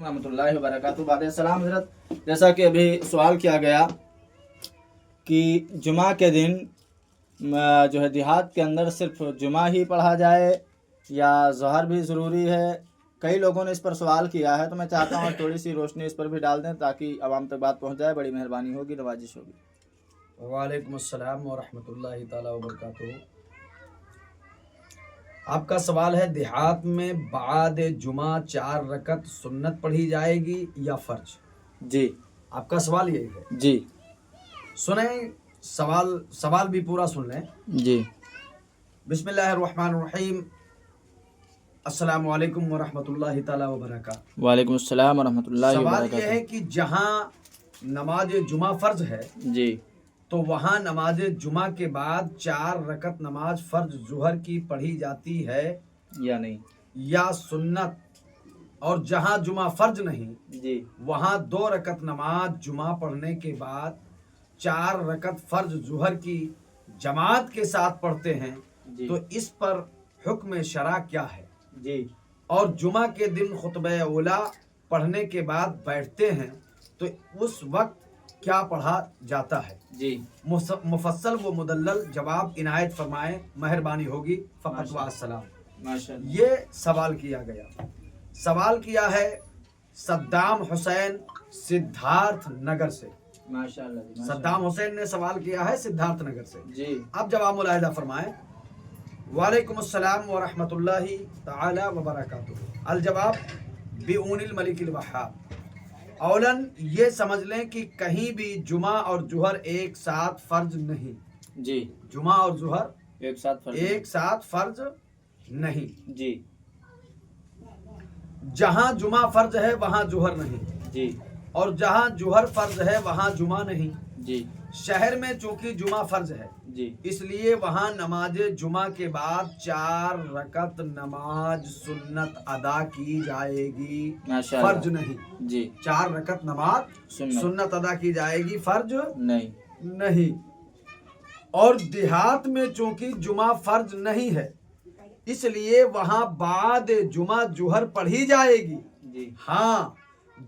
ورحمۃ اللہ وبرکاتہ۔ بعد السلام حضرت، جیسا کہ ابھی سوال کیا گیا کہ جمعہ کے دن جو ہے دیہات کے اندر صرف جمعہ ہی پڑھا جائے یا ظہر بھی ضروری ہے، کئی لوگوں نے اس پر سوال کیا ہے، تو میں چاہتا ہوں تھوڑی سی روشنی اس پر بھی ڈال دیں تاکہ عوام تک بات پہنچ جائے، بڑی مہربانی ہوگی، نوازش ہوگی۔ وعلیکم السلام ورحمۃ اللہ تعالیٰ وبرکاتہ۔ آپ کا سوال ہے دیہات میں بعد جمعہ 4 رکعت سنت پڑھی جائے گی یا فرض؟ جی آپ کا سوال یہی ہے؟ جی سنیں، سوال بھی پورا سن لیں۔ جی بسم اللہ الرحمن الرحیم۔ السلام علیکم ورحمۃ اللہ تعالیٰ وبرکاتہ۔ وعلیکم السلام ورحمۃ اللہ سوال وبرکاتہ۔ یہ ہے کہ جہاں نماز جمعہ فرض ہے جی تو وہاں نماز جمعہ کے بعد 4 رکعت نماز فرض ظہر کی پڑھی جاتی ہے یا نہیں؟ یا سنت؟ اور جہاں جمعہ فرض نہیں جی وہاں 2 رکعت نماز جمعہ پڑھنے کے بعد 4 رکعت فرض ظہر کی جماعت کے ساتھ پڑھتے ہیں، جی تو اس پر حکم شرع کیا ہے؟ جی اور جمعہ کے دن خطبہ اولا پڑھنے کے بعد بیٹھتے ہیں تو اس وقت کیا پڑھا جاتا ہے؟ جی مفصل و مدلل جواب عنایت فرمائیں، مہربانی ہوگی، فقط و السلام۔ ماشاء اللہ۔ یہ سوال کیا گیا، سوال کیا ہے صدام حسین سدھارتھ نگر سے۔ ماشاء اللہ جی، صدام حسین نے سوال کیا ہے سدھارتھ نگر سے۔ جی اب جواب ملاحظہ فرمائیں۔ وعلیکم السلام ورحمۃ اللہ تعالی وبرکاتہ۔ الجواب بعون الملک الوہاب۔ اولاً یہ سمجھ لیں کہ کہیں بھی جمعہ اور ظہر ایک ساتھ فرض نہیں۔ جی جمعہ اور ظہر ایک ساتھ فرض نہیں۔ جی جہاں جمعہ فرض ہے وہاں ظہر نہیں، جی اور جہاں ظہر فرض ہے وہاں جمعہ نہیں۔ جی شہر میں چونکہ جمعہ فرض ہے جی اس لیے وہاں نماز جمعہ کے بعد 4 رکعت نماز سنت ادا کی جائے گی، ماشاء اللہ۔ فرض نہیں۔ جی 4 رکعت نماز سنت ادا کی جائے گی، فرض نہیں۔ اور دیہات میں چونکہ جمعہ فرض نہیں ہے اس لیے وہاں بعد جمعہ ظہر پڑھی جائے گی۔ جی ہاں،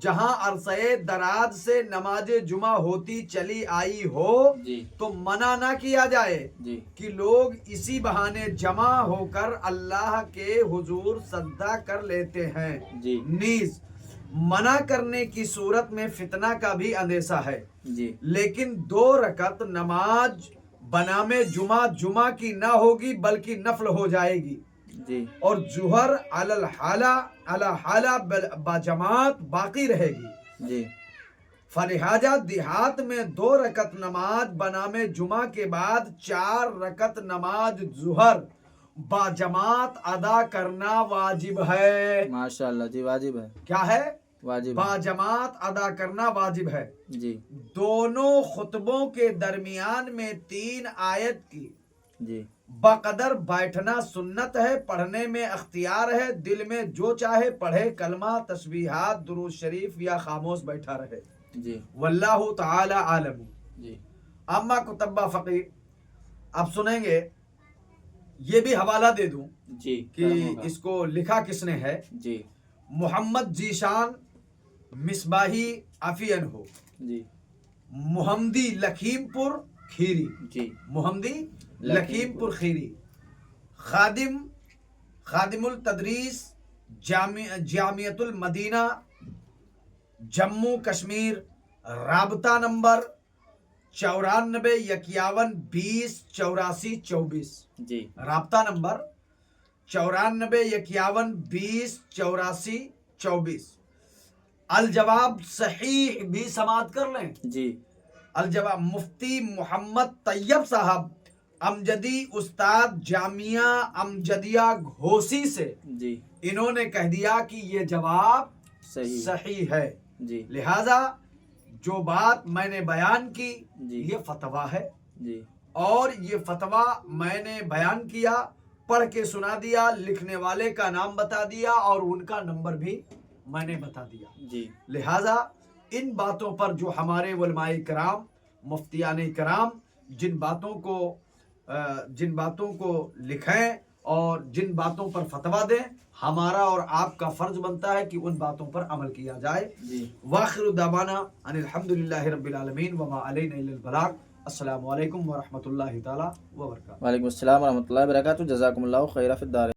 جہاں عرصہ دراز سے نماز جمعہ ہوتی چلی آئی ہو جی تو منع نہ کیا جائے جی کہ لوگ اسی بہانے جمع ہو کر اللہ کے حضور سجدہ کر لیتے ہیں۔ جی نیز منع کرنے کی صورت میں فتنہ کا بھی اندیشہ ہے، جی لیکن 2 رکعت نماز بنام جمعہ کی نہ ہوگی بلکہ نفل ہو جائے گی، جی اور ظہر علی حالہ بجماعت باقی رہے گی۔ جی فلہذا دیہات میں 2 رکعت نماز بنام جمعہ کے بعد 4 رکعت نماز ظہر باجماعت ادا کرنا واجب ہے۔ ماشاء اللہ جی، واجب ہے، کیا ہے؟ واجب ہے۔ باجماعت ادا کرنا واجب ہے۔ جی دونوں خطبوں کے درمیان میں 3 آیت کی جی بقدر بیٹھنا سنت ہے، پڑھنے میں اختیار ہے، دل میں جو چاہے پڑھے، کلمہ، تسبیحات، درود شریف، یا خاموش بیٹھا رہے۔ جی واللہ تعالی عالم۔ جی اما کتبہ فقیر، اب سنیں گے، یہ بھی حوالہ دے دوں جی کہ اس کو لکھا کس نے ہے۔ جی محمد ذیشان مصباحی افین ہو، جی محمدی لکھیم پور کھیری، جی محمدی لکھیم پور کھیری، خادم التدریس جامعۃ المدینہ جموں کشمیر، رابطہ نمبر 94 51 20 84 24، جی رابطہ نمبر 94 51 20 84 24۔ الجواب صحیح بھی سماعت کر لیں۔ جی الجواب مفتی محمد طیب صاحب امجدی، استاد جامعہ امجدیہ گھوسی سے، جی انہوں نے کہہ دیا کہ یہ جواب صحیح ہے۔ جی لہذا جو بات میں نے بیان کی جی یہ فتویٰ ہے، جی اور یہ فتویٰ میں نے بیان کیا، پڑھ کے سنا دیا، لکھنے والے کا نام بتا دیا اور ان کا نمبر بھی میں نے بتا دیا۔ جی لہذا ان باتوں پر جو ہمارے علماء کرام، مفتیان کرام جن باتوں کو لکھیں اور جن باتوں پر فتویٰ دیں، ہمارا اور آپ کا فرض بنتا ہے کہ ان باتوں پر عمل کیا جائے. واخر دعوانا ان الحمدللہ رب العالمین وما علینا الا البلاغ. السلام علیکم ورحمۃ اللہ تعالی وبرکاتہ. وعلیکم السلام ورحمۃ اللہ وبرکاتہ. جزاکم اللہ خیر فی الدارین.